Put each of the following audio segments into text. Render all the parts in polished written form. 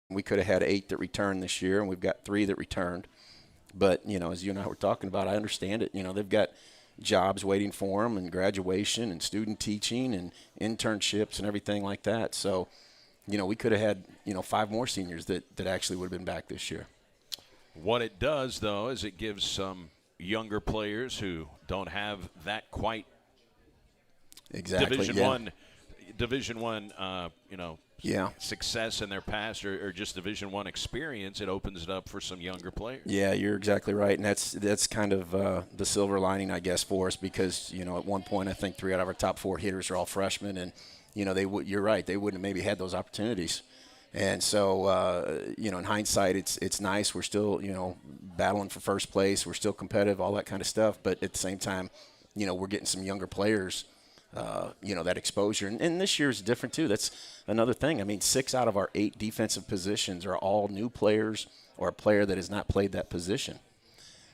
We could have had 8 that returned this year, and we've got 3 that returned. But, as you and I were talking about, I understand it. They've got jobs waiting for them and graduation and student teaching and internships and everything like that. So, we could have had, 5 more seniors that actually would have been back this year. What it does, though, is it gives some younger players who don't have that quite Exactly. Division One, Yeah. success in their past or just Division One experience. It opens it up for some younger players. Yeah, you're exactly right, and that's kind of the silver lining, I guess, for us because at one point I think 3 out of our top 4 hitters are all freshmen, and you're right, they wouldn't have maybe had those opportunities, and so in hindsight, it's nice. We're still battling for first place. We're still competitive, all that kind of stuff, but at the same time, we're getting some younger players. That exposure. And this year is different, too. That's another thing. I mean, 6 out of our 8 defensive positions are all new players or a player that has not played that position.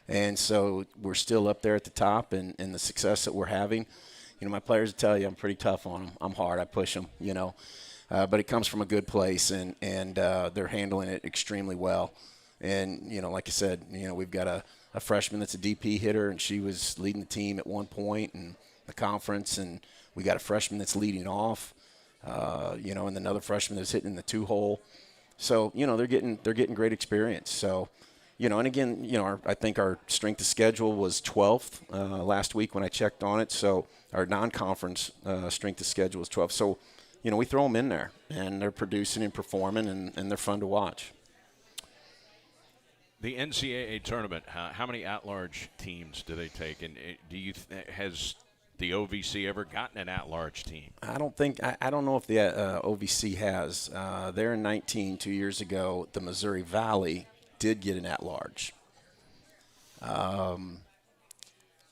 And so we're still up there at the top, and the success that we're having. My players tell you I'm pretty tough on them. I'm hard. I push them, but it comes from a good place, and they're handling it extremely well. And, like I said, we've got a freshman that's a DP hitter, and she was leading the team at one point, and the conference, and we got a freshman that's leading off, and another freshman that's hitting the 2-hole. So, they're getting great experience. So, and again, I think our strength of schedule was 12th last week when I checked on it. So our non-conference strength of schedule was 12th. So, we throw them in there, and they're producing and performing, and they're fun to watch. The NCAA tournament, how many at-large teams do they take? And has the OVC ever gotten an at-large team? I don't know if the OVC has. There in 19, 2 years ago, the Missouri Valley did get an at-large.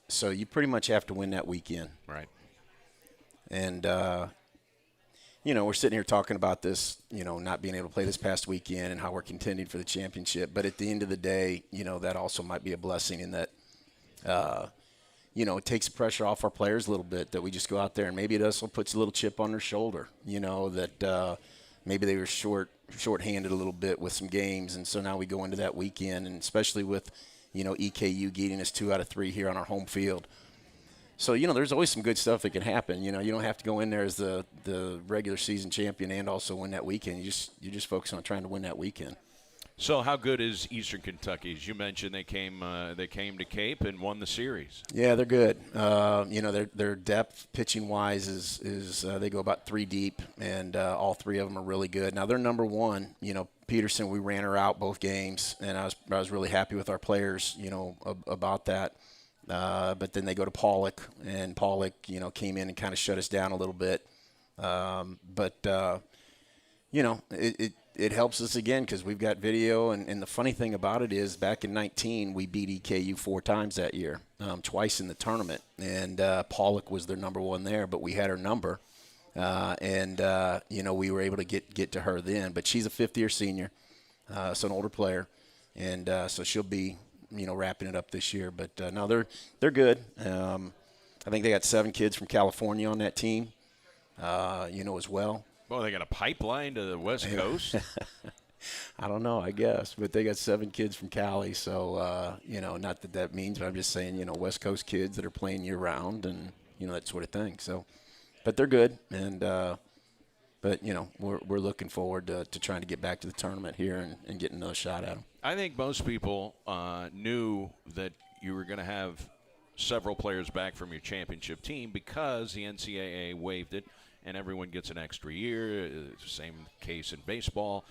So you pretty much have to win that weekend. Right. And, we're sitting here talking about this, not being able to play this past weekend and how we're contending for the championship. But at the end of the day, that also might be a blessing in that, it takes the pressure off our players a little bit that we just go out there, and maybe it also puts a little chip on their shoulder, that maybe they were short-handed a little bit with some games, and so now we go into that weekend, and especially with, EKU getting us 2 out of 3 here on our home field. So, there's always some good stuff that can happen. You don't have to go in there as the regular season champion and also win that weekend. You just focus on trying to win that weekend. So how good is Eastern Kentucky? As you mentioned, they came to Cape and won the series. Yeah, they're good. Their depth pitching wise is they go about 3 deep, and all 3 of them are really good. Now they're number 1. Peterson, we ran her out both games, and I was really happy with our players, about that. But then they go to Pollock, and Pollock, came in and kind of shut us down a little bit. It helps us again because we've got video. And the funny thing about it is back in 19, we beat EKU 4 times that year, twice in the tournament. And Pollock was their number 1 there, but we had her number. We were able to get to her then. But she's a 5th-year senior, so an older player. And so she'll be, wrapping it up this year. But, no, they're good. I think they got 7 kids from California on that team, as well. Well, they got a pipeline to the West Coast. I don't know, I guess. But they got 7 kids from Cali. So, not that means, but I'm just saying, West Coast kids that are playing year-round and, that sort of thing. So, but they're good. And, we're looking forward to trying to get back to the tournament here and getting another shot at them. I think most people knew that you were going to have several players back from your championship team because the NCAA waived it, and everyone gets an extra year. Same case in baseball.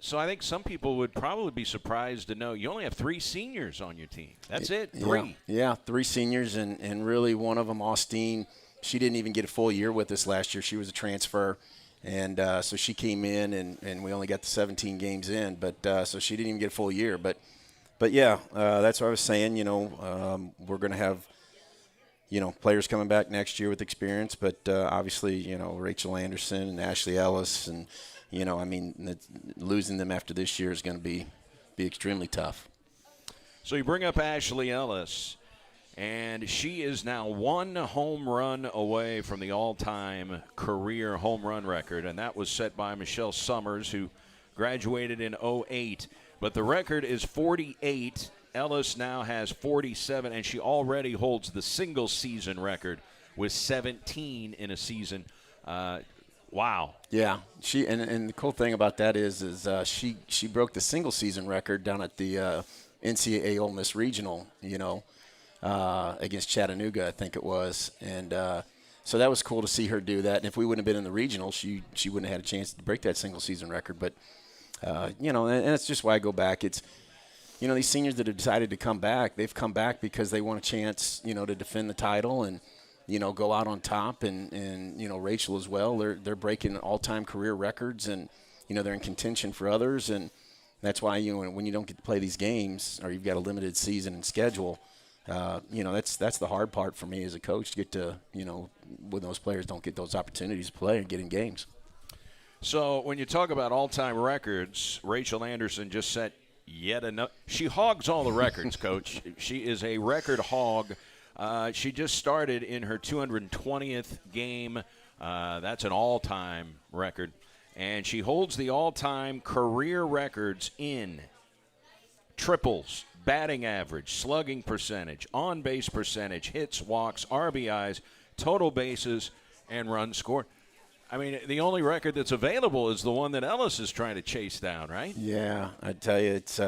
So I think some people would probably be surprised to know you only have 3 seniors on your team. That's it, 3. Yeah, 3 seniors, and really one of them, Austin, she didn't even get a full year with us last year. She was a transfer. And so she came in, and we only got the 17 games in. But so she didn't even get a full year. But yeah, that's what I was saying. We're going to have, players coming back next year with experience. But obviously, Rachel Anderson and Ashley Ellis. And, losing them after this year is going to be extremely tough. So you bring up Ashley Ellis. And she is now 1 home run away from the all-time career home run record, and that was set by Michelle Summers, who graduated in '08. But the record is 48. Ellis now has 47, and she already holds the single-season record with 17 in a season. Wow. Yeah, and the cool thing about that is she broke the single-season record down at the NCAA Ole Miss Regional, against Chattanooga, I think it was, and so that was cool to see her do that. And if we wouldn't have been in the regional, she wouldn't have had a chance to break that single-season record. But and that's just why I go back. It's these seniors that have decided to come back, they've come back because they want a chance, to defend the title and, go out on top. And Rachel as well, they're breaking all-time career records and, they're in contention for others. And that's why, when you don't get to play these games or you've got a limited season and schedule, that's the hard part for me as a coach to get to, when those players don't get those opportunities to play and get in games. So when you talk about all-time records, Rachel Anderson just set yet another. She hogs all the records, Coach. She is a record hog. She just started in her 220th game. That's an all-time record. And she holds the all-time career records in triples, batting average, slugging percentage, on-base percentage, hits, walks, RBIs, total bases, and runs scored. I mean, the only record that's available is the one that Ellis is trying to chase down, right? Yeah, I tell you, it's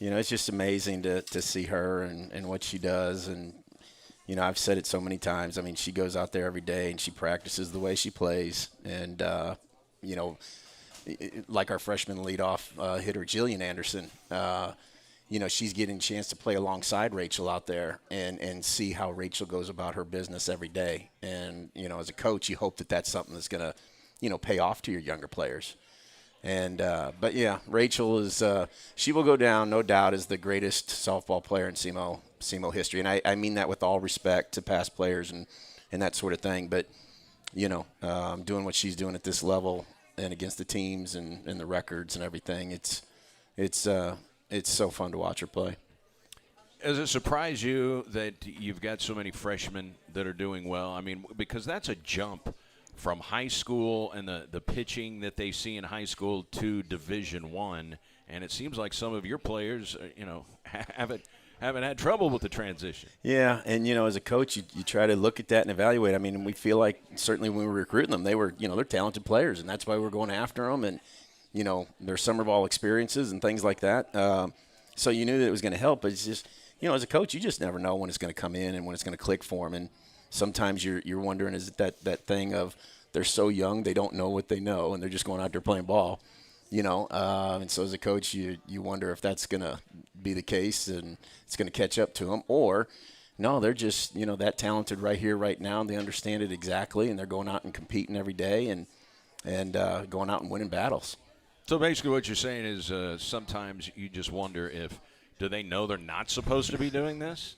it's just amazing to see her and what she does. And I've said it so many times. I mean, she goes out there every day and she practices the way she plays. And like our freshman leadoff hitter Jillian Anderson, she's getting a chance to play alongside Rachel out there and see how Rachel goes about her business every day. And, as a coach, you hope that that's something that's going to, pay off to your younger players. And, but yeah, Rachel is, she will go down, no doubt, as the greatest softball player in SEMO history. And I mean that with all respect to past players and that sort of thing. But, doing what she's doing at this level and against the teams and the records and everything, it's so fun to watch her play. Does it surprise you that you've got so many freshmen that are doing well? I mean, because that's a jump from high school and the pitching that they see in high school to Division I, and it seems like some of your players, haven't had trouble with the transition. Yeah, and as a coach, you try to look at that and evaluate. I mean, we feel like certainly when we were recruiting them, they were they're talented players, and that's why we're going after them. And their summer ball experiences and things like that. So you knew that it was going to help. But it's just, as a coach, you just never know when it's going to come in and when it's going to click for them. And sometimes you're wondering, is it that thing of they're so young, they don't know what they know, and they're just going out there playing ball, And so as a coach, you wonder if that's going to be the case and it's going to catch up to them. Or, no, they're just, that talented right here, right now, and they understand it exactly, and they're going out and competing every day and going out and winning battles. So basically what you're saying is sometimes you just wonder do they know they're not supposed to be doing this?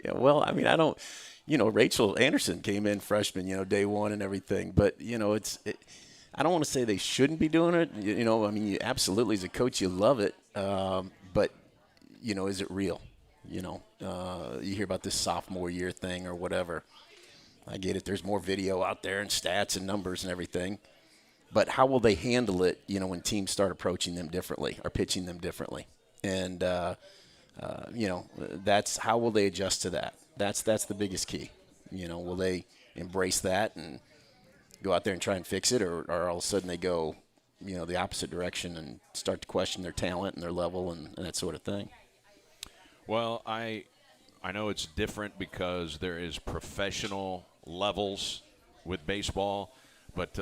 Yeah, well, I mean, I don't – Rachel Anderson came in freshman, day one and everything. But, I don't want to say they shouldn't be doing it. I mean, you absolutely, as a coach, you love it. But, is it real? You hear about this sophomore year thing or whatever. I get it. There's more video out there and stats and numbers and everything. But how will they handle it, when teams start approaching them differently or pitching them differently? And, that's how will they adjust to that? That's the biggest key. Will they embrace that and go out there and try and fix it, or all of a sudden they go, the opposite direction and start to question their talent and their level and that sort of thing? Well, I know it's different because there is professional levels with baseball. But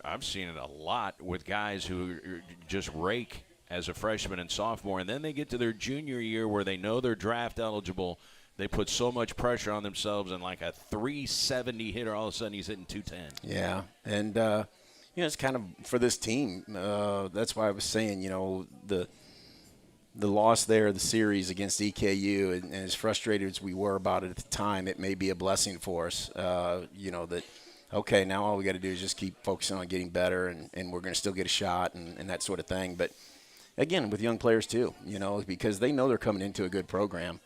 I've seen it a lot with guys who just rake as a freshman and sophomore, and then they get to their junior year where they know they're draft eligible. They put so much pressure on themselves, and like a 370 hitter, all of a sudden he's hitting 210. Yeah, and it's kind of for this team. That's why I was saying, the loss there, the series against EKU, and as frustrated as we were about it at the time, it may be a blessing for us. That. Okay, now all we got to do is just keep focusing on getting better, and we're going to still get a shot and that sort of thing. But, again, with young players too, because they know they're coming into a good program.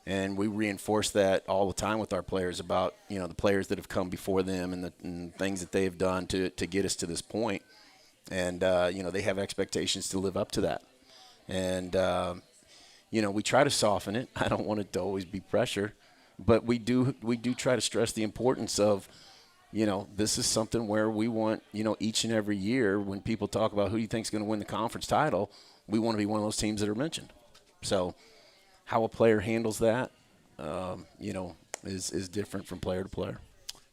And we reinforce that all the time with our players about, the players that have come before them and the things that they have done to get us to this point. And, they have expectations to live up to that. And, we try to soften it. I don't want it to always be pressure. But we do try to stress the importance of, this is something where we want, each and every year when people talk about who you think is going to win the conference title, we want to be one of those teams that are mentioned. So how a player handles that, is different from player to player.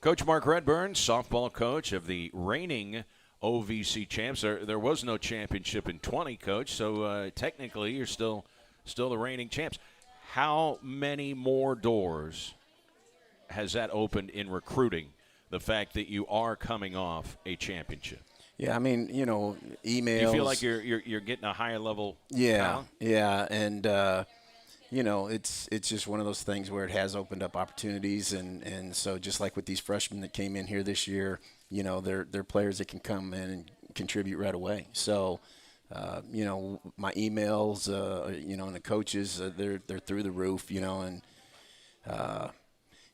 Coach Mark Redburn, softball coach of the reigning OVC champs. There was no championship in 20, Coach, so technically you're still the reigning champs. How many more doors has that opened in recruiting, the fact that you are coming off a championship? Yeah, I mean, emails. Do you feel like you're getting a higher level talent? Yeah, and it's just one of those things where it has opened up opportunities, and so just like with these freshmen that came in here this year, they're players that can come in and contribute right away. So, my emails, and the coaches, they're through the roof, and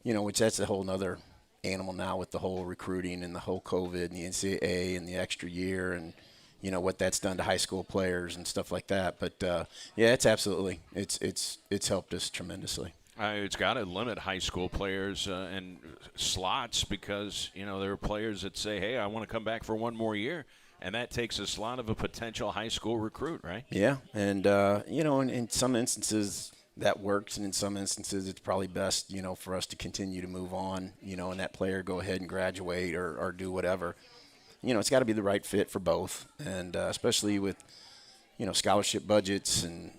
which that's a whole nother animal now with the whole recruiting and the whole COVID and the NCAA and the extra year and what that's done to high school players and stuff like that. But yeah, it's absolutely it's helped us tremendously. It's got to limit high school players and slots because there are players that say, "Hey, I want to come back for one more year," and that takes a slot of a potential high school recruit, right? Yeah, and in some instances that works, and in some instances it's probably best for us to continue to move on, and that player go ahead and graduate or do whatever. It's got to be the right fit for both, and especially with scholarship budgets and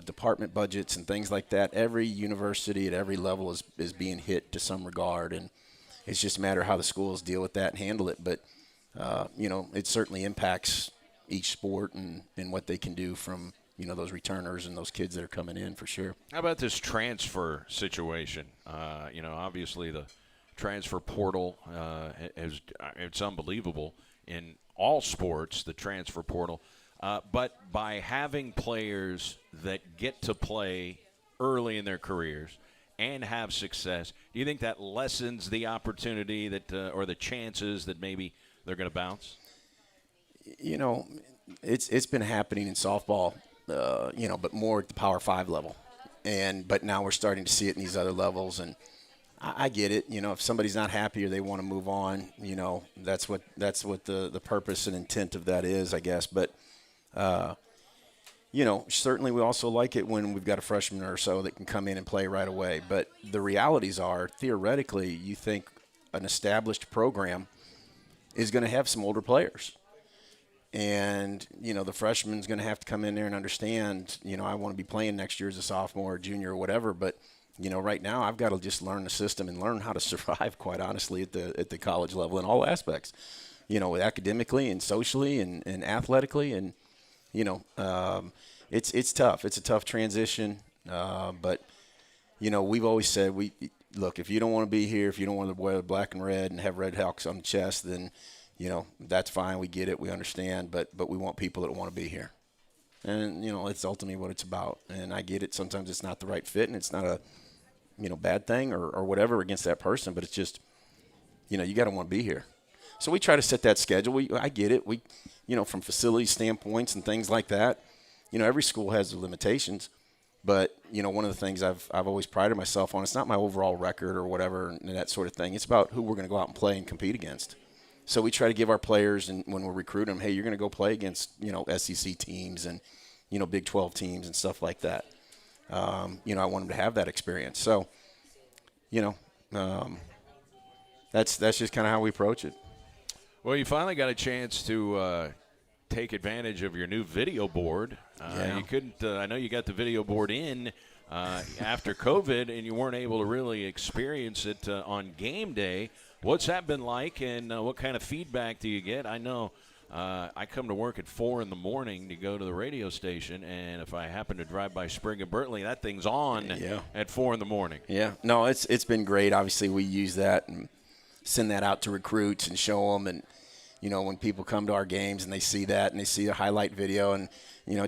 department budgets and things like that. Every university at every level is being hit to some regard, and it's just a matter of how the schools deal with that and handle it. But it certainly impacts each sport and what they can do from those returners and those kids that are coming in for sure. How about this transfer situation? Obviously the transfer portal it's unbelievable in all sports, the transfer portal. But by having players that get to play early in their careers and have success, do you think that lessens the opportunity that or the chances that maybe they're going to bounce? It's been happening in softball, but more at the Power 5 level. But now we're starting to see it in these other levels, and I get it. If somebody's not happy or they want to move on, that's what the purpose and intent of that is, I guess. But certainly we also like it when we've got a freshman or so that can come in and play right away. But the realities are, theoretically, you think an established program is going to have some older players. And, the freshman's going to have to come in there and understand, I want to be playing next year as a sophomore or junior or whatever. But, right now I've got to just learn the system and learn how to survive, quite honestly, at the college level in all aspects, academically and socially and athletically. And, it's tough. It's a tough transition. But, we've always said, look, if you don't want to be here, if you don't want to wear black and red and have red hawks on the chest, then – that's fine. We get it. We understand. But we want people that want to be here. And, it's ultimately what it's about. And I get it. Sometimes it's not the right fit, and it's not a, bad thing or whatever against that person. But it's just, you got to want to be here. So we try to set that schedule. I get it. We, from facility standpoints and things like that, every school has their limitations. But, one of the things I've always prided myself on, it's not my overall record or whatever and that sort of thing. It's about who we're going to go out and play and compete against. So we try to give our players, and when we're recruiting them, hey, you're going to go play against, SEC teams and, Big 12 teams and stuff like that. I want them to have that experience. So, that's just kind of how we approach it. Well, you finally got a chance to take advantage of your new video board. You couldn't. I know you got the video board in after COVID, and you weren't able to really experience it on game day. What's that been like, and what kind of feedback do you get? I know I come to work at 4 in the morning to go to the radio station, and if I happen to drive by Spring and Bertley, that thing's on at 4 in the morning. Yeah, no, it's been great. Obviously, we use that and send that out to recruits and show them, and when people come to our games and they see that and they see the highlight video, and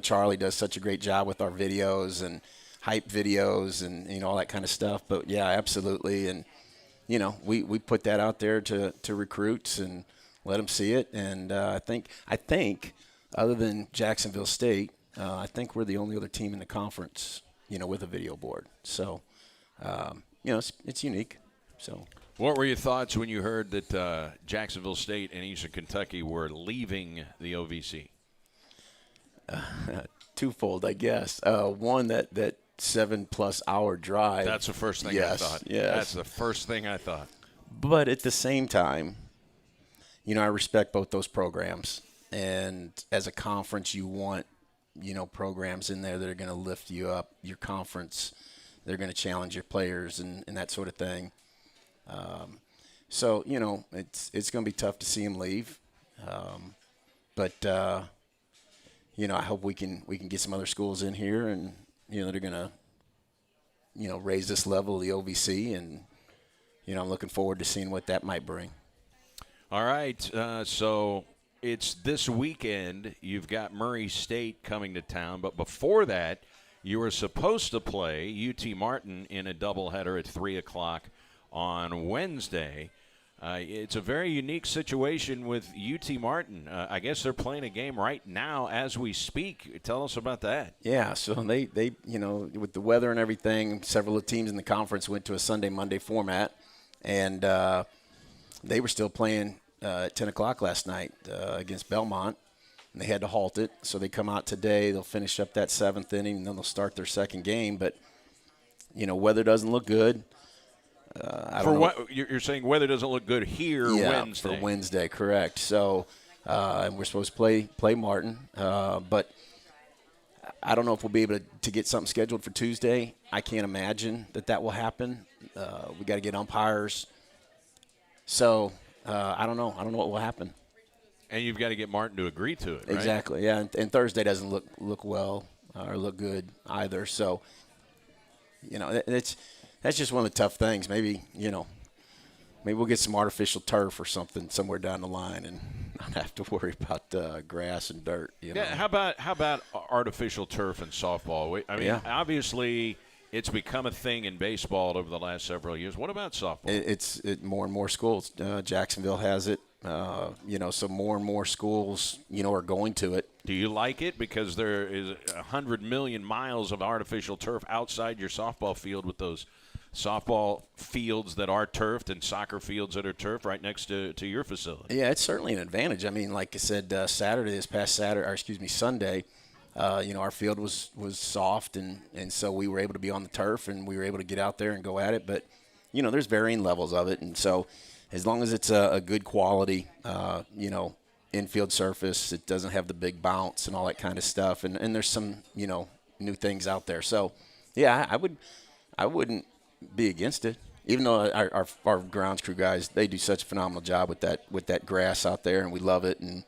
Charlie does such a great job with our videos and hype videos and all that kind of stuff. But yeah, absolutely. And we put that out there to recruits and let them see it. And I think other than Jacksonville State, I think we're the only other team in the conference, with a video board. So, it's unique. So. What were your thoughts when you heard that Jacksonville State and Eastern Kentucky were leaving the OVC? Twofold, I guess. One, that 7+ hour drive. That's the first thing I thought. Yes. That's the first thing I thought. But at the same time, I respect both those programs. And as a conference, you want, programs in there that are going to lift you up, your conference. They're going to challenge your players and that sort of thing. So, it's going to be tough to see them leave. But I hope we can get some other schools in here and, that are going to, raise this level of the OVC. And, I'm looking forward to seeing what that might bring. All right. So it's this weekend. You've got Murray State coming to town. But before that, you were supposed to play UT Martin in a doubleheader at 3 o'clock on Wednesday. It's a very unique situation with UT Martin. I guess they're playing a game right now as we speak. Tell us about that. Yeah, so they with the weather and everything, several of the teams in the conference went to a Sunday-Monday format, and they were still playing at 10 o'clock last night against Belmont, and they had to halt it. So they come out today. They'll finish up that 7th inning, and then they'll start their second game. But, weather doesn't look good. I don't know. What you're saying, weather doesn't look good here Wednesday. For Wednesday, correct. So, and we're supposed to play Martin, but I don't know if we'll be able to get something scheduled for Tuesday. I can't imagine that will happen. We got to get umpires. So I don't know. I don't know what will happen. And you've got to get Martin to agree to it, right? Exactly. Yeah, and Thursday doesn't look well or look good either. So that's just one of the tough things. Maybe we'll get some artificial turf or something somewhere down the line and not have to worry about grass and dirt. Yeah. How about artificial turf in softball? I mean, Obviously, it's become a thing in baseball over the last several years. What about softball? It's more and more schools. Jacksonville has it. So more and more schools, are going to it. Do you like it? Because there is 100 million miles of artificial turf outside your softball field with those softball fields that are turfed and soccer fields that are turfed right next to your facility. Yeah, it's certainly an advantage. I mean, like I said, Sunday, our field was soft, and so we were able to be on the turf, and we were able to get out there and go at it. But, there's varying levels of it, and so as long as it's a good quality, infield surface, it doesn't have the big bounce and all that kind of stuff, and there's some, new things out there. So, yeah, I wouldn't be against it, even though our grounds crew guys, they do such a phenomenal job with that grass out there, and we love it, and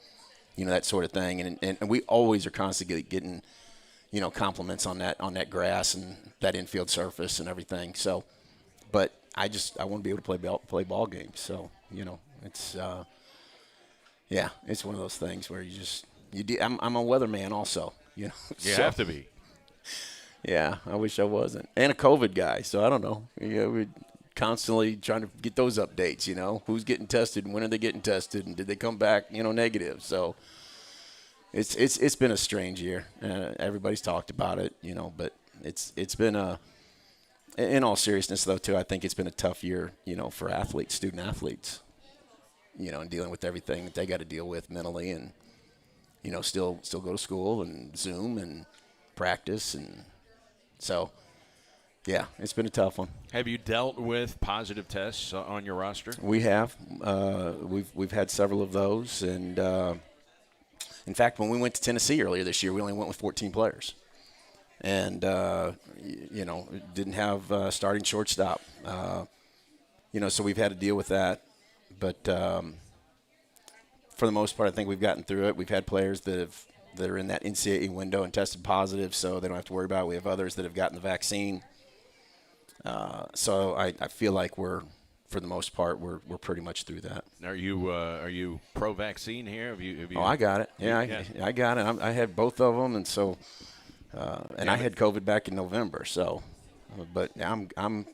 that sort of thing, and we always are constantly getting compliments on that grass and that infield surface and everything. So, but I want to be able to play ball games. So it's it's one of those things where I'm a weatherman also. You so, have to be. Yeah, I wish I wasn't. And a COVID guy, so I don't know. We're constantly trying to get those updates, Who's getting tested and when are they getting tested and did they come back, negative. So it's been a strange year. Everybody's talked about it, but it's been in all seriousness, though, too, I think it's been a tough year, for athletes, student athletes, and dealing with everything that they got to deal with mentally and, still go to school and Zoom and practice and – so, yeah, it's been a tough one. Have you dealt with positive tests on your roster? We have. We've had several of those. And, in fact, when we went to Tennessee earlier this year, we only went with 14 players. And, didn't have starting shortstop. So we've had to deal with that. But for the most part, I think we've gotten through it. We've had players that are in that NCAA window and tested positive, so they don't have to worry about it. We have others that have gotten the vaccine. So I feel like for the most part, we're pretty much through that. Are you pro-vaccine here? Have you? Oh, I got it. Yeah, I got it. I had both of them, and so I had COVID back in November. So, but I'm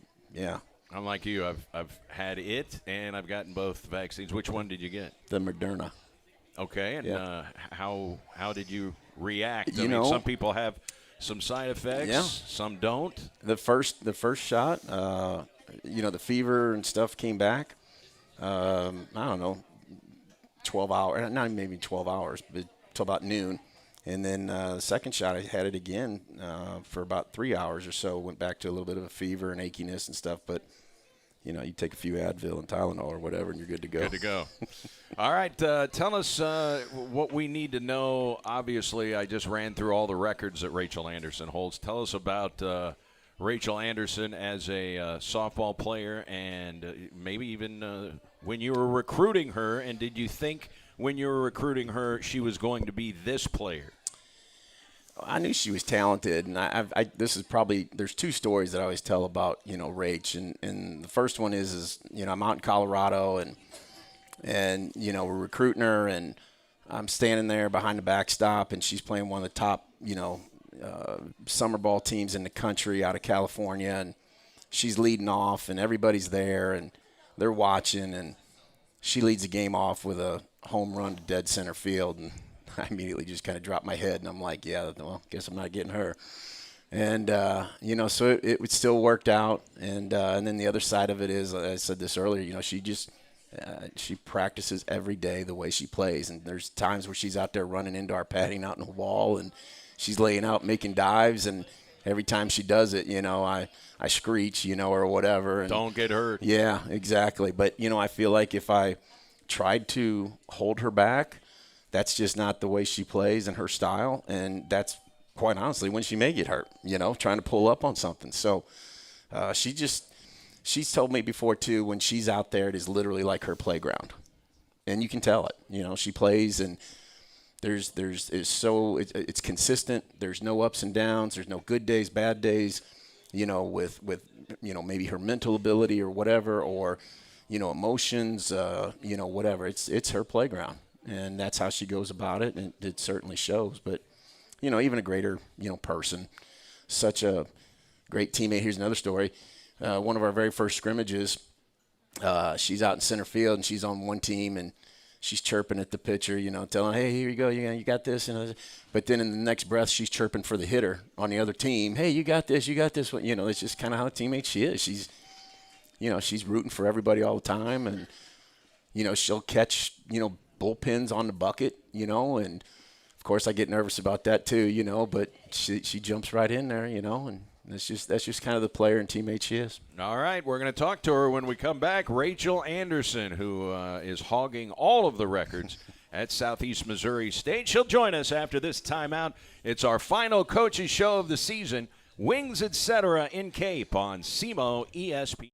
Unlike you, I've had it and I've gotten both vaccines. Which one did you get? The Moderna. Okay, and Yeah. how did you react? I You mean, know, some people have some side yeah. effects, some don't. The first shot, the fever and stuff came back. I don't know, 12 hours, not maybe 12 hours, but till about noon. And then the second shot, I had it again for about 3 hours or so. Went back to a little bit of a fever and achiness and stuff. But, you take a few Advil and Tylenol or whatever, and you're good to go. Good to go. All right, tell us what we need to know. Obviously, I just ran through all the records that Rachel Anderson holds. Tell us about Rachel Anderson as a softball player and maybe even when you were recruiting her, and did you think when you were recruiting her she was going to be this player? I knew she was talented, and this is probably, there's two stories that I always tell about, Rach, and the first one is I'm out in Colorado, and we're recruiting her, and I'm standing there behind the backstop, and she's playing one of the top, summer ball teams in the country out of California, and she's leading off, and everybody's there, and they're watching, and she leads the game off with a home run to dead center field, and I immediately just kind of dropped my head, and I'm like, yeah, well, guess I'm not getting her. And, so it still worked out. And then the other side of it is, I said this earlier, she practices every day the way she plays. And there's times where she's out there running into our padding out in the wall, and she's laying out making dives. And every time she does it, I screech, or whatever. And Don't get hurt. yeah, exactly. But, I feel like if I tried to hold her back, that's just not the way she plays and her style. And that's quite honestly when she may get hurt, trying to pull up on something. So she's told me before too, when she's out there, it is literally like her playground. And you can tell it, she plays, and it's consistent. There's no ups and downs. There's no good days, bad days, with maybe her mental ability or whatever, or, emotions, whatever. It's her playground. And that's how she goes about it, and it certainly shows. But, even a greater, person, such a great teammate. Here's another story. One of our very first scrimmages, she's out in center field, and she's on one team, and she's chirping at the pitcher, telling, hey, here you go, you got this. But then in the next breath, she's chirping for the hitter on the other team. Hey, you got this. It's just kind of how a teammate she is. She's rooting for everybody all the time, and, she'll catch, bullpens on the bucket, and of course I get nervous about that too, but she jumps right in there, and that's just kind of the player and teammate she is. All right, we're going to talk to her when we come back. Rachel Anderson, who is hogging all of the records at Southeast Missouri State. She'll join us after this timeout. It's our final coaches show of the season, Wings Etc. in Cape on SEMO ESPN.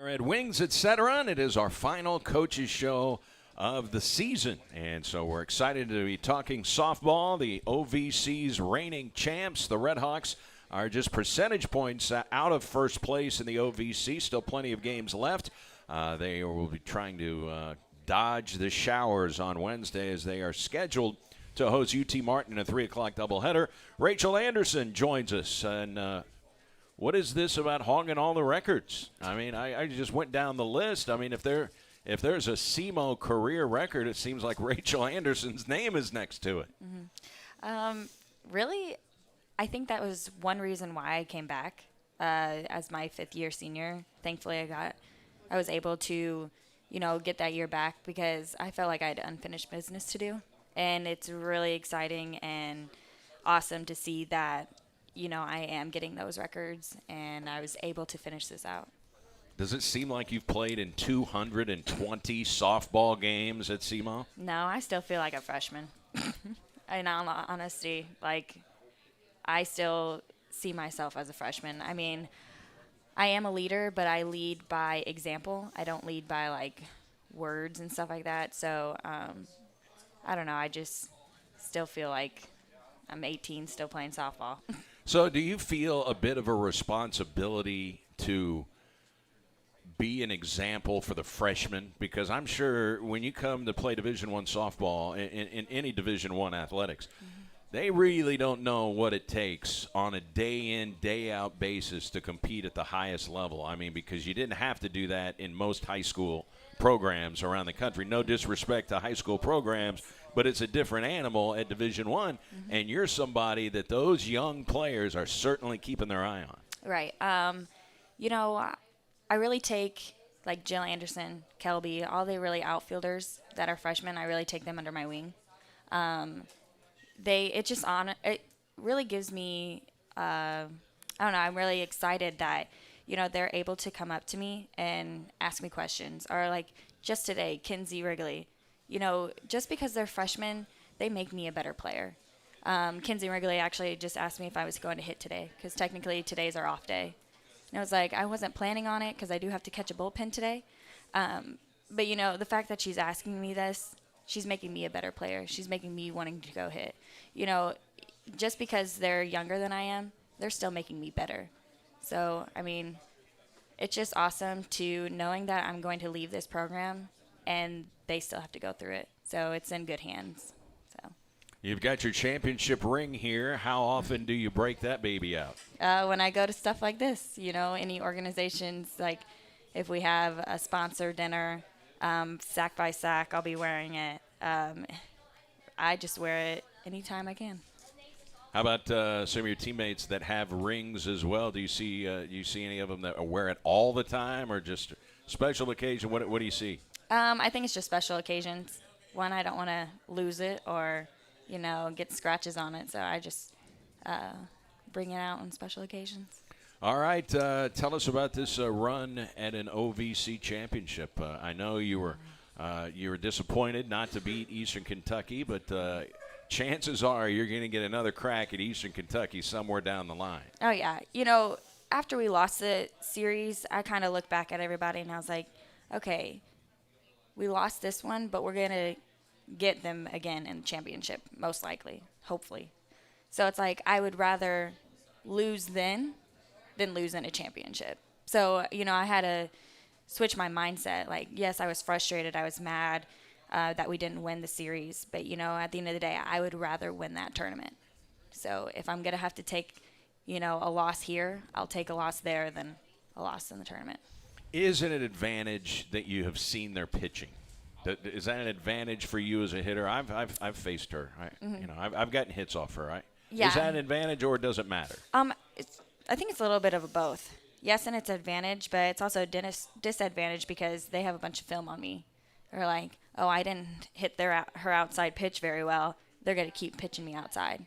Red Wings, etc. And it is our final coaches show of the season. And so we're excited to be talking softball. The OVC's reigning champs, the Red Hawks, are just percentage points out of first place in the OVC. Still plenty of games left. They will be trying to dodge the showers on Wednesday as they are scheduled to host UT Martin in a 3 o'clock doubleheader. Rachel Anderson joins us. And what is this about hogging all the records? I mean, I just went down the list. I mean, if there's a SEMO career record, it seems like Rachel Anderson's name is next to it. Mm-hmm. Really, I think that was one reason why I came back as my fifth-year senior. Thankfully, I was able to, get that year back because I felt like I had unfinished business to do. And it's really exciting and awesome to see that, I am getting those records and I was able to finish this out. Does it seem like you've played in 220 softball games at SEMO? No, I still feel like a freshman. In all honesty, I still see myself as a freshman. I mean, I am a leader, but I lead by example. I don't lead by, words and stuff like that. So, I don't know. I just still feel like I'm 18 still playing softball. So do you feel a bit of a responsibility to be an example for the freshmen? Because I'm sure when you come to play Division I softball in any Division I athletics, they really don't know what it takes on a day-in, day-out basis to compete at the highest level. I mean, because you didn't have to do that in most high school programs around the country. No disrespect to high school programs, but it's a different animal at Division I, and you're somebody that those young players are certainly keeping their eye on. Right. I really take, Jill Anderson, Kelby, all the really outfielders that are freshmen, I really take them under my wing. It really gives me, I don't know, I'm really excited that, they're able to come up to me and ask me questions. Or just today, Kinsey Wrigley, just because they're freshmen, they make me a better player. Kinsey Wrigley actually just asked me if I was going to hit today because technically today's our off day. And I was like, I wasn't planning on it because I do have to catch a bullpen today. But, the fact that she's asking me this, she's making me a better player. She's making me wanting to go hit. Just because they're younger than I am, they're still making me better. So, I mean, it's just awesome to knowing that I'm going to leave this program and they still have to go through it. So it's in good hands. So You've got your championship ring here. How often do you break that baby out? when I go to stuff like this, any organizations, if we have a sponsor dinner, sack by sack, I'll be wearing it. I just wear it anytime I can. How about some of your teammates that have rings as well? Do you see any of them that wear it all the time or just special occasion? What do you see? I think it's just special occasions. One, I don't want to lose it or, get scratches on it. So I just bring it out on special occasions. All right. Tell us about this run at an OVC championship. I know you were disappointed not to beat Eastern Kentucky, but chances are you're going to get another crack at Eastern Kentucky somewhere down the line. Oh, yeah. After we lost the series, I kind of looked back at everybody and I was like, okay, we lost this one, but we're going to get them again in the championship, most likely, hopefully. So it's like I would rather lose then than lose in a championship. So, I had to switch my mindset. Yes, I was frustrated. I was mad that we didn't win the series. But, at the end of the day, I would rather win that tournament. So if I'm going to have to take, a loss here, I'll take a loss there than a loss in the tournament. Is it an advantage that you have seen their pitching? Is that an advantage for you as a hitter? I've faced her. I've gotten hits off her. Right? Yeah. Is that an advantage or does it matter? I think it's a little bit of both. Yes, and it's an advantage, but it's also a disadvantage because they have a bunch of film on me. They're like, oh, I didn't hit her outside pitch very well. They're going to keep pitching me outside.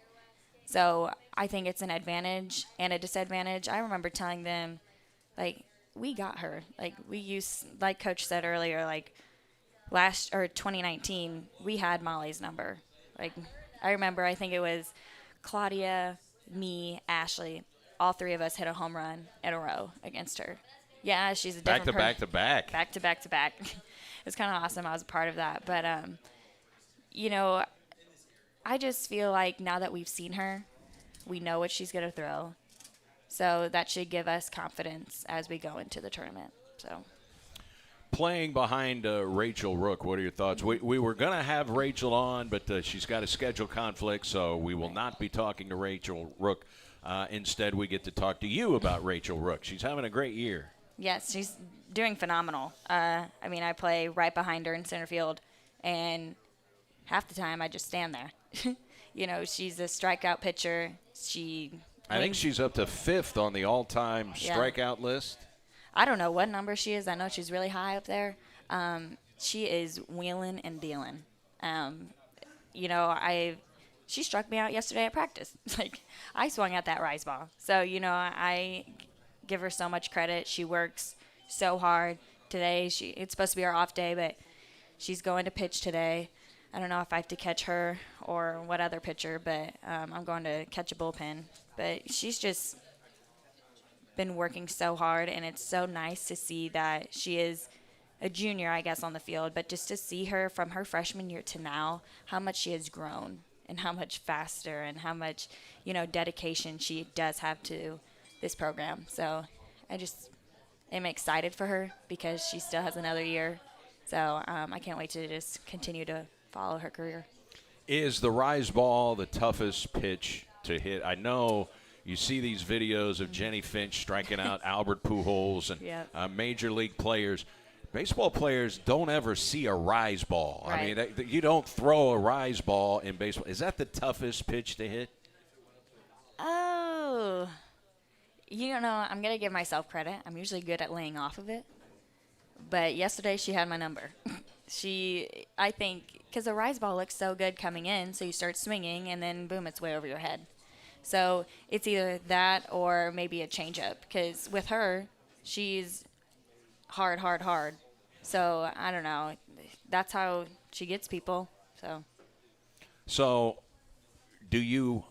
So I think it's an advantage and a disadvantage. I remember telling them, we got her. We used, like Coach said earlier, 2019, we had Molly's number. I remember, I think it was Claudia, me, Ashley, all three of us hit a home run in a row against her. Yeah, she's a Back different to back to back. back to back to back. It's kind of awesome. I was a part of that, but you know, I just feel like now that we've seen her, we know what she's gonna throw, so that should give us confidence as we go into the tournament. So. Playing behind Rachel Rook, what are your thoughts? We were going to have Rachel on, but she's got a schedule conflict, so we will not be talking to Rachel Rook. Instead, we get to talk to you about Rachel Rook. She's having a great year. Yes, she's doing phenomenal. I mean, I play right behind her in center field, and half the time I just stand there. You know, she's a strikeout pitcher. I think she's up to 5th on the all-time strikeout list. I don't know what number she is. I know she's really high up there. She is wheeling and dealing. You know, she struck me out yesterday at practice. Like, I swung at that rise ball. So, you know, I give her so much credit. She works so hard. Today, it's supposed to be our off day, but she's going to pitch today. I don't know if I have to catch her or what other pitcher, but I'm going to catch a bullpen. But she's just been working so hard, and it's so nice to see that she is a junior, I guess, on the field, but just to see her from her freshman year to now, how much she has grown and how much faster and how much, you know, dedication she does have to this program. So I just am excited for her because she still has another year. So I can't wait to just continue to follow her career. Is the rise ball the toughest pitch to hit? I know you see these videos of Jenny Finch striking out Albert Pujols and major league players. Baseball players don't ever see a rise ball. Right. I mean, you don't throw a rise ball in baseball. Is that the toughest pitch to hit? Oh, you know, I'm going to give myself credit. I'm usually good at laying off of it. But yesterday she had my number. I think, because the rise ball looks so good coming in, so you start swinging, and then, boom, it's way over your head. So it's either that or maybe a changeup, because with her, she's hard. So I don't know. That's how she gets people. So do you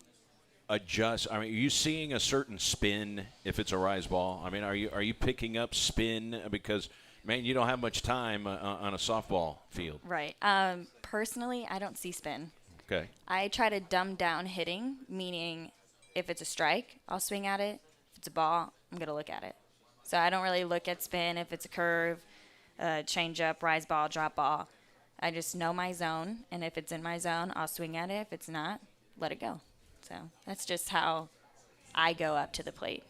adjust? I mean, are you seeing a certain spin if it's a rise ball? I mean, are you picking up spin? Because, man, you don't have much time on a softball field. Right. Personally, I don't see spin. Okay. I try to dumb down hitting, meaning if it's a strike, I'll swing at it. If it's a ball, I'm going to look at it. So I don't really look at spin if it's a curve, change up, rise ball, drop ball. I just know my zone, and if it's in my zone, I'll swing at it. If it's not, let it go. So that's just how I go up to the plate.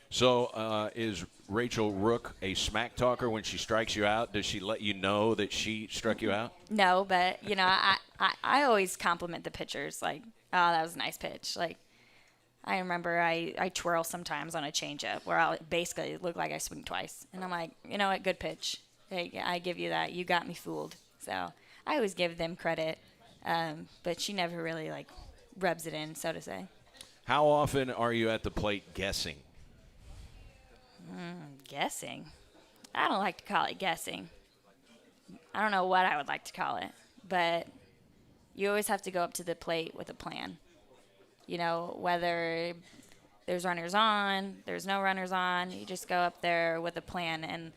So is Rachel Rook a smack talker when she strikes you out? Does she let you know that she struck you out? No, but, you know, I always compliment the pitchers. Like, oh, that was a nice pitch. Like, I remember I twirl sometimes on a changeup where I'll basically look like I swing twice. And I'm like, you know what, good pitch. Hey, I give you that. You got me fooled. So I always give them credit. But she never really, like, rubs it in, so to say. How often are you at the plate guessing? Guessing? I don't like to call it guessing. I don't know what I would like to call it. But you always have to go up to the plate with a plan. You know, whether there's runners on, there's no runners on, you just go up there with a plan. And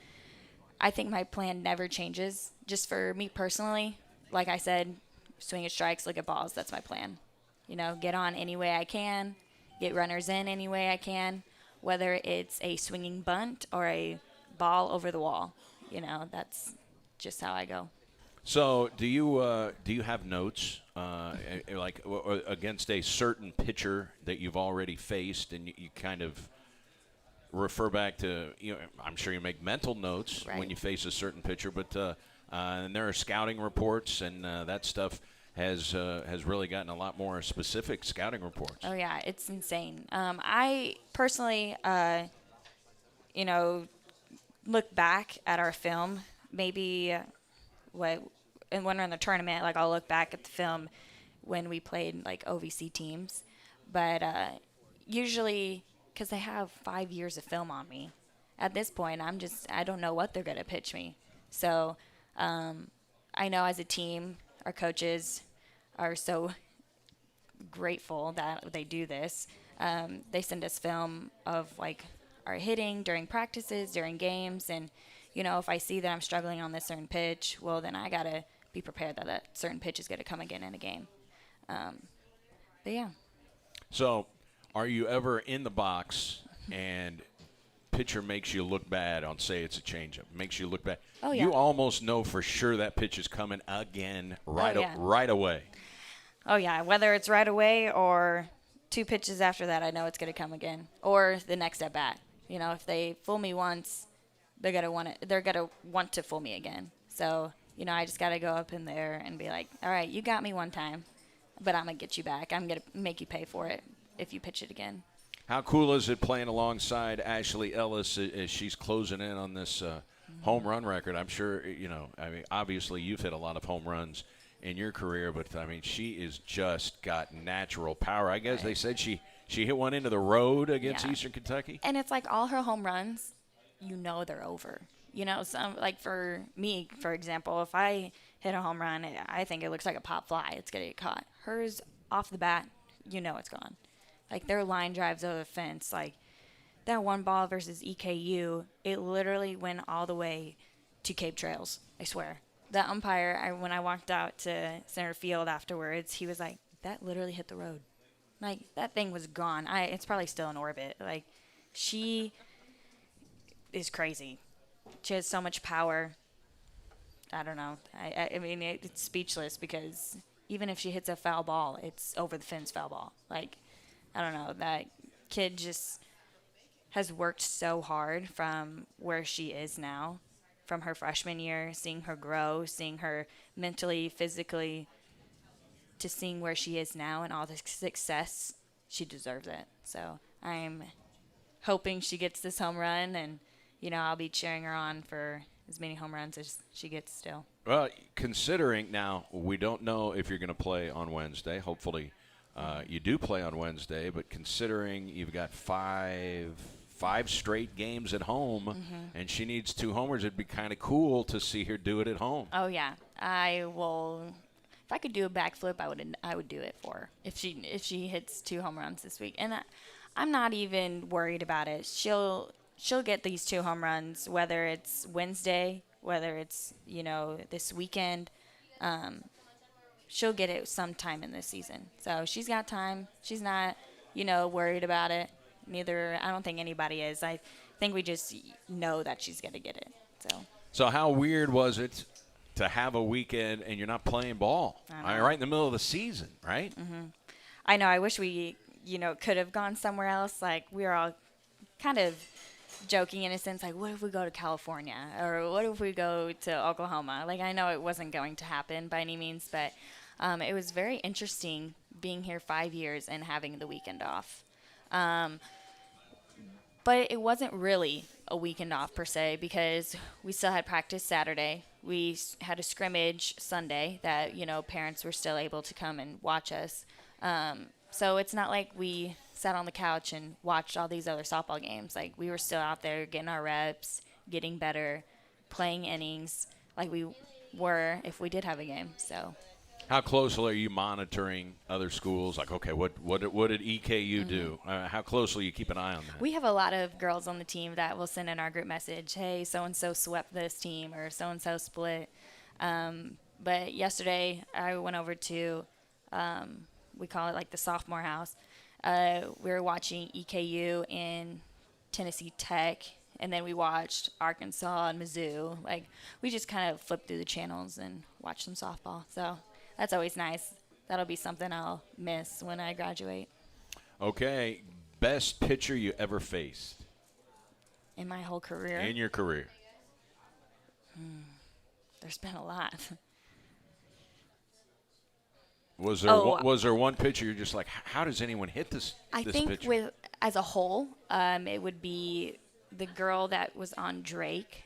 I think my plan never changes. Just for me personally, like I said, swing at strikes, look at balls, that's my plan. You know, get on any way I can, get runners in any way I can, whether it's a swinging bunt or a ball over the wall. You know, that's just how I go. So do you have notes like against a certain pitcher that you've already faced, and you kind of refer back to, you know, I'm sure you make mental notes when you face a certain pitcher, but and there are scouting reports, and that stuff has really gotten a lot more specific scouting reports. Oh yeah, it's insane. I personally, you know, look back at our film, maybe and when we're in the tournament, like I'll look back at the film when we played like OVC teams, but usually because they have 5 years of film on me, at this point I don't know what they're gonna pitch me. So I know as a team, our coaches are so grateful that they do this. They send us film of like are hitting during practices, during games. And, if I see that I'm struggling on this certain pitch, well, then I got to be prepared that certain pitch is going to come again in a game. But, yeah. So, are you ever in the box and pitcher makes you look bad on, say it's a changeup, makes you look bad? Oh, yeah. You almost know for sure that pitch is coming again right away. Oh, yeah. Whether it's right away or 2 pitches after that, I know it's going to come again. Or the next at bat. If they fool me once, they're going to want to fool me again. So, I just got to go up in there and be like, all right, you got me one time, but I'm going to get you back. I'm going to make you pay for it if you pitch it again. How cool is it playing alongside Ashley Ellis as she's closing in on this home run record? I'm sure, obviously you've hit a lot of home runs in your career, but, she is just got natural power. I guess They said she hit one into the road against Eastern Kentucky. And it's like all her home runs, they're over. Some, like for me, for example, if I hit a home run, I think it looks like a pop fly. It's going to get caught. Hers, off the bat, it's gone. Like, their line drives over the fence. Like, that one ball versus EKU, it literally went all the way to Cape Trails, I swear. The umpire, when I walked out to center field afterwards, he was like, that literally hit the road. Like, that thing was gone. It's probably still in orbit. Like, she is crazy. She has so much power. I don't know. It's speechless because even if she hits a foul ball, it's over the fence foul ball. Like, I don't know. That kid just has worked so hard from where she is now, from her freshman year, seeing her grow, seeing her mentally, physically, to seeing where she is now and all the success. She deserves it. So I'm hoping she gets this home run, and, I'll be cheering her on for as many home runs as she gets still. Well, considering now, we don't know if you're going to play on Wednesday. Hopefully you do play on Wednesday, but considering you've got five straight games at home, and she needs 2 homers, it'd be kind of cool to see her do it at home. Oh, yeah. I will. If I could do a backflip, I would do it for her if she hits 2 home runs this week. And I'm not even worried about it. She'll get these 2 home runs, whether it's Wednesday, whether it's this weekend. She'll get it sometime in this season. So she's got time. She's not worried about it. Neither. I don't think anybody is. I think we just know that she's gonna get it. So how weird was it to have a weekend and you're not playing ball? Right in the middle of the season, right? I know. I wish we, could have gone somewhere else. Like, we were all kind of joking in a sense, like, what if we go to California? Or what if we go to Oklahoma? Like, I know it wasn't going to happen by any means, but it was very interesting being here 5 years and having the weekend off. But it wasn't really a weekend off per se, because we still had practice Saturday. We had a scrimmage Sunday that, parents were still able to come and watch us. So it's not like we sat on the couch and watched all these other softball games. Like, we were still out there getting our reps, getting better, playing innings like we were if we did have a game. So how closely are you monitoring other schools? Like, okay, what did EKU do? How closely you keep an eye on that? We have a lot of girls on the team that will send in our group message, hey, so-and-so swept this team or so-and-so split. But yesterday I went over to, we call it like the sophomore house. We were watching EKU and Tennessee Tech, and then we watched Arkansas and Mizzou. Like, we just kind of flipped through the channels and watched some softball. So that's always nice. That'll be something I'll miss when I graduate. Okay, best pitcher you ever faced? In my whole career? In your career. There's been a lot. Was there one pitcher you're just like, how does anyone hit this pitcher? I think as a whole, it would be the girl that was on Drake.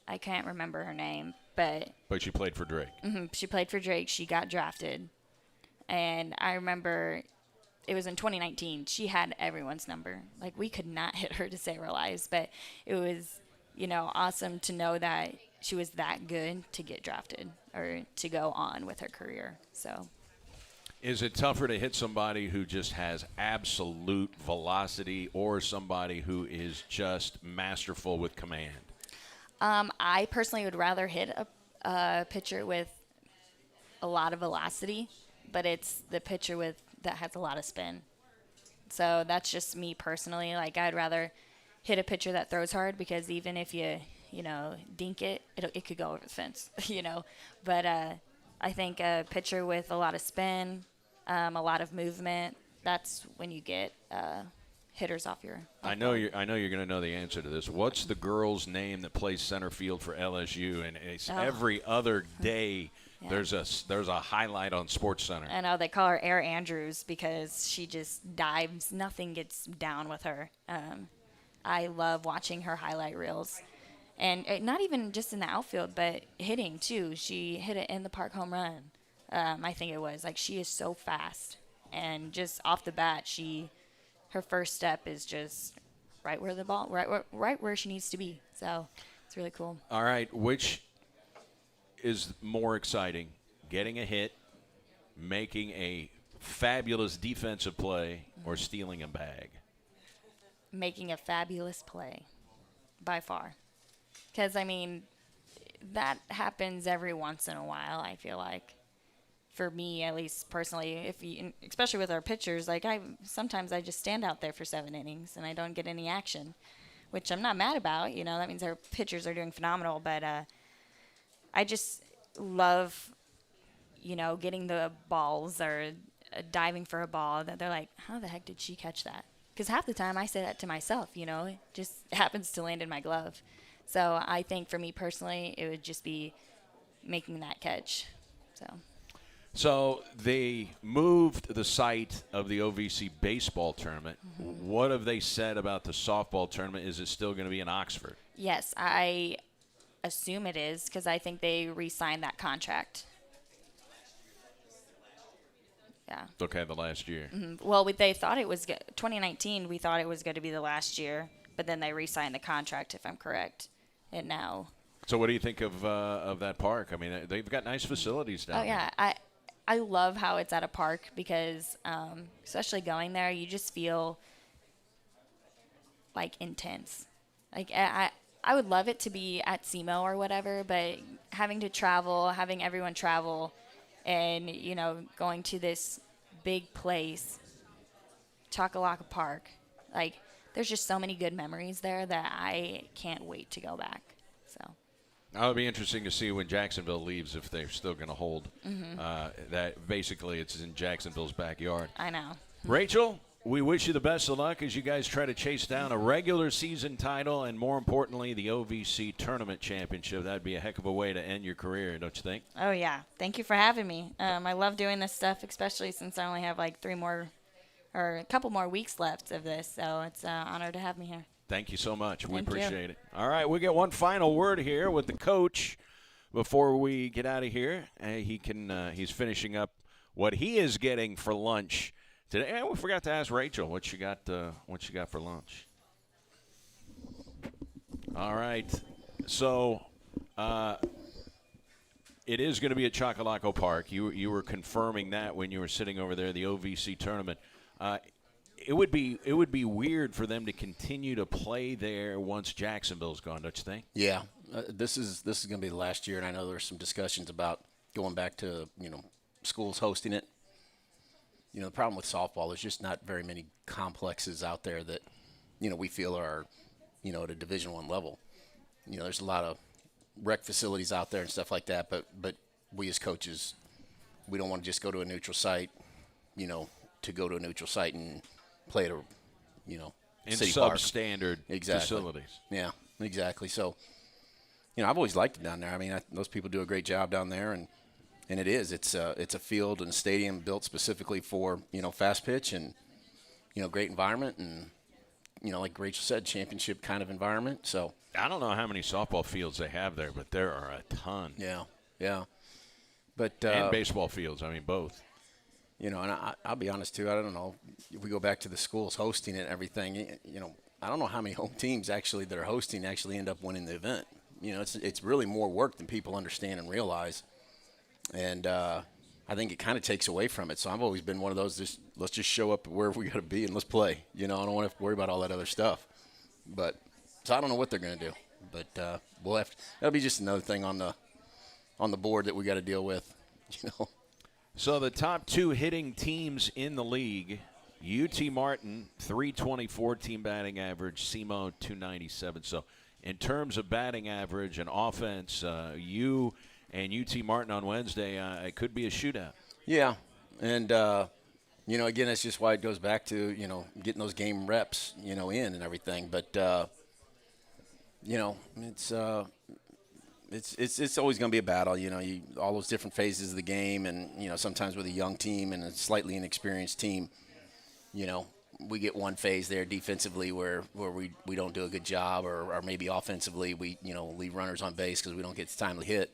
I can't remember her name, but she played for Drake. She played for Drake. She got drafted, and I remember it was in 2019. She had everyone's number. Like, we could not hit her to save our lives, but it was awesome to know that she was that good to get drafted or to go on with her career. So Is it tougher to hit somebody who just has absolute velocity or somebody who is just masterful with command? I personally would rather hit a pitcher with a lot of velocity, but it's the pitcher that has a lot of spin. So that's just me personally. Like, I'd rather hit a pitcher that throws hard, because even if you dink it could go over the fence, But I think a pitcher with a lot of spin, a lot of movement, that's when you get hitters off your. I know you're going to know the answer to this. What's the girl's name that plays center field for LSU? And it's every other day. Yeah. There's a highlight on SportsCenter. I know they call her Air Andrews because she just dives. Nothing gets down with her. I love watching her highlight reels. And not even just in the outfield, but hitting, too. She hit an in-the-park home run, I think it was. Like, she is so fast. And just off the bat, her first step is just right where she needs to be. So it's really cool. All right, which is more exciting, getting a hit, making a fabulous defensive play, or stealing a bag? Making a fabulous play, by far. Because, that happens every once in a while, I feel like. For me, at least personally, especially with our pitchers, sometimes I just stand out there for 7 innings and I don't get any action, which I'm not mad about. That means our pitchers are doing phenomenal. But I just love, getting the balls or diving for a ball that they're like, how the heck did she catch that? Because half the time I say that to myself, it just happens to land in my glove. So I think for me personally, it would just be making that catch. So they moved the site of the OVC baseball tournament. Mm-hmm. What have they said about the softball tournament? Is it still going to be in Oxford? Yes, I assume it is, because I think they re-signed that contract. Yeah. Okay, the last year. Mm-hmm. Well, they thought it was 2019. We thought it was going to be the last year, but then they re-signed the contract, if I'm correct. And now. So, what do you think of that park? They've got nice facilities down there. Oh yeah, I love how it's at a park, because especially going there, you just feel like intense. Like I would love it to be at SEMO or whatever, but having everyone travel, and going to this big place, Chakalaka Park, like there's just so many good memories there that I can't wait to go back. So. It'll be interesting to see when Jacksonville leaves if they're still going to hold. Mm-hmm. That basically it's in Jacksonville's backyard. I know. Rachel, we wish you the best of luck as you guys try to chase down a regular season title and, more importantly, the OVC tournament championship. That'd be a heck of a way to end your career, don't you think? Oh yeah, thank you for having me. I love doing this stuff, especially since I only have like a couple more weeks left of this. So it's an honor to have me here. Thank you so much. We Thank appreciate you. it. All right, we get one final word here with the coach before we get out of here. He's finishing up what he is getting for lunch today. And we forgot to ask Rachel what she got for lunch. All right, so it is going to be at Chocolaco Park. You were confirming that when you were sitting over there, the OVC tournament. It would be weird for them to continue to play there once Jacksonville's gone, don't you think? Yeah, this is going to be the last year, and I know there's some discussions about going back to schools hosting it. The problem with softball is just not very many complexes out there that we feel are at a Division I level. There's a lot of rec facilities out there and stuff like that, but we as coaches, we don't want to just go to a neutral site, to go to a neutral site and play at a, in city park. Substandard facilities. Yeah, exactly. So, I've always liked it down there. Those people do a great job down there, and it is. It's a field and a stadium built specifically for fast pitch and great environment and like Rachel said, championship kind of environment. So I don't know how many softball fields they have there, but there are a ton. Yeah. But and baseball fields. Both. And I'll be honest, too. I don't know. If we go back to the schools hosting it and everything, I don't know how many home teams actually that are hosting actually end up winning the event. It's really more work than people understand and realize. And, I think it kind of takes away from it. So I've always been one of those, let's just show up wherever we got to be and let's play. I don't want to have to worry about all that other stuff. But so I don't know what they're going to do. But that'll be just another thing on the board that we got to deal with. So the top 2 hitting teams in the league, UT Martin, 324 team batting average, SEMO 297. So in terms of batting average and offense, you and UT Martin on Wednesday, it could be a shootout. Yeah, and again, that's just why it goes back to getting those game reps in and everything. But it's always going to be a battle. All those different phases of the game, and sometimes with a young team and a slightly inexperienced team, we get one phase there defensively where we don't do a good job, or maybe offensively we leave runners on base because we don't get the timely hit.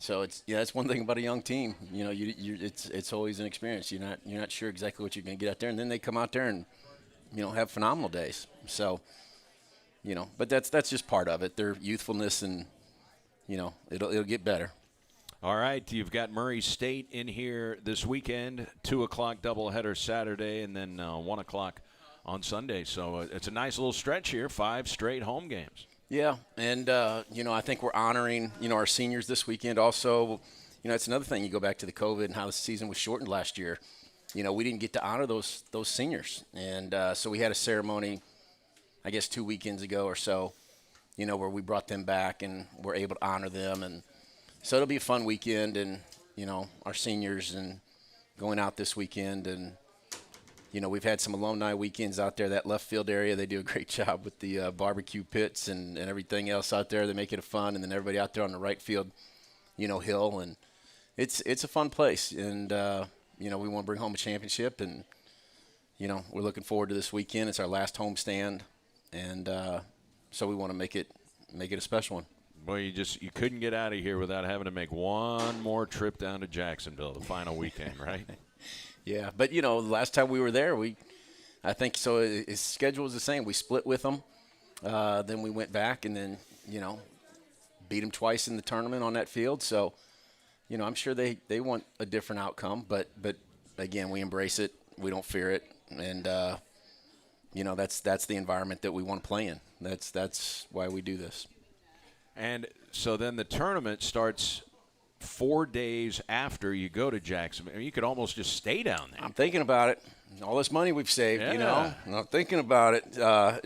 So that's one thing about a young team. It's always an experience. You're not sure exactly what you're going to get out there, and then they come out there and have phenomenal days. So but that's just part of it. Their youthfulness, and it'll get better. All right, you've got Murray State in here this weekend, 2 o'clock doubleheader Saturday, and then 1 o'clock on Sunday. So it's a nice little stretch here, 5 straight home games. Yeah, and, I think we're honoring, our seniors this weekend also. It's another thing. You go back to the COVID and how the season was shortened last year. We didn't get to honor those seniors. And so we had a ceremony, I guess 2 weekends ago or so, where we brought them back and were able to honor them. And so it'll be a fun weekend, and, our seniors and going out this weekend. And, we've had some alumni weekends out there, that left field area. They do a great job with the barbecue pits and everything else out there. They make it fun, and then everybody out there on the right field, hill. And it's a fun place. And, we want to bring home a championship. And, we're looking forward to this weekend. It's our last home stand. And so we want to make it a special one. Well, you couldn't get out of here without having to make one more trip down to Jacksonville, the final weekend, right? Yeah, but, the last time we were there, I think so his schedule was the same. We split with them. Then we went back and then, beat them twice in the tournament on that field. So, I'm sure they want a different outcome. But again, we embrace it. We don't fear it. And, that's the environment that we want to play in. That's why we do this. And so then the tournament starts 4 days after you go to Jacksonville. I mean, you could almost just stay down there. I'm thinking about it. All this money we've saved, I'm thinking about it.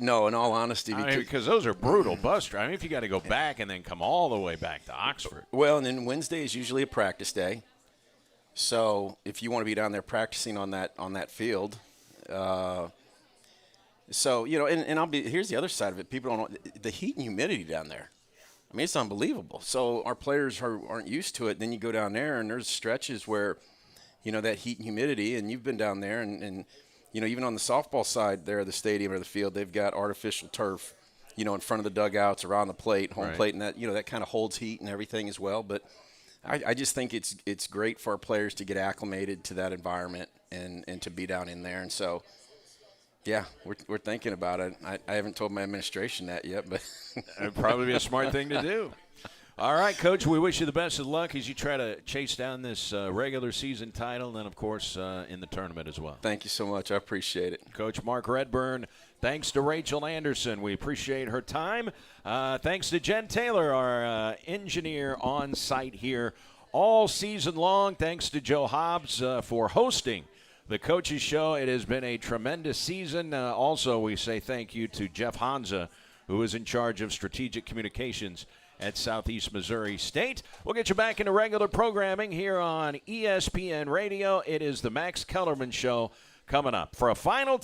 No, in all honesty. Because those are brutal bus drives. I mean, if you got to go back and then come all the way back to Oxford. Well, and then Wednesday is usually a practice day. So if you want to be down there practicing on that field, so, and here's the other side of it. People don't know the heat and humidity down there. I mean, it's unbelievable. So our players aren't used to it. Then you go down there, and there's stretches where, that heat and humidity, and you've been down there, and even on the softball side there of the stadium or the field, they've got artificial turf, in front of the dugouts, around the plate, home plate, and that, that kind of holds heat and everything as well. But I just think it's great for our players to get acclimated to that environment and to be down in there. And so, yeah, we're thinking about it. I haven't told my administration that yet, but it'd probably be a smart thing to do. All right, Coach, we wish you the best of luck as you try to chase down this regular season title and then, of course, in the tournament as well. Thank you so much. I appreciate it. Coach Mark Redburn, thanks to Rachel Anderson. We appreciate her time. Thanks to Jen Taylor, our engineer on site here all season long. Thanks to Joe Hobbs for hosting the Coaches Show. It has been a tremendous season. Also, we say thank you to Jeff Hanza, who is in charge of strategic communications at Southeast Missouri State. We'll get you back into regular programming here on ESPN Radio. It is the Max Kellerman Show coming up. For a final time.